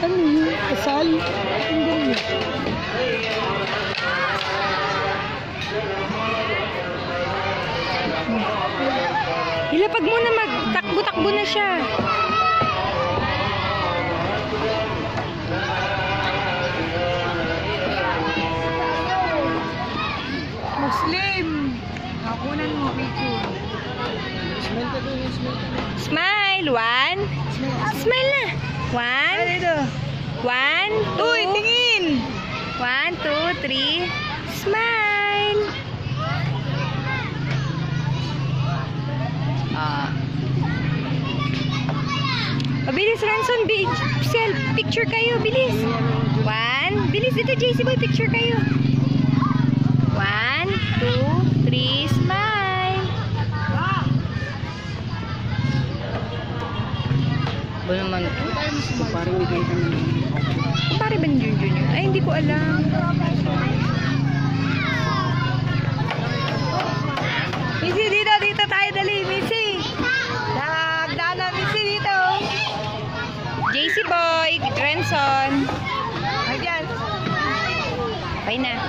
Ano yun? Kasal? Ang ganda. Ilapag mo na, magtakbo-takbo na siya. Muslim! Nakunan mo, picture. Smile ka doon, smile ka doon. Smile. One. Smile na. One. One, two. Uy, tingin! 1, 2, 3. Smile. Bilis, Ranson. Picture kayo. Bilis. 1. Bilis dito, JC Boy. Picture kayo. 1, 2, 3. Smile. Ba naman ito? Parang bigay ka naman. Pare ba ni Junjun yun? Ay, hindi ko alam. Missy, dito tayo dali, Missy. Nagdana, Missy, dito. JC Boy, Renson. Ayan. Okay na.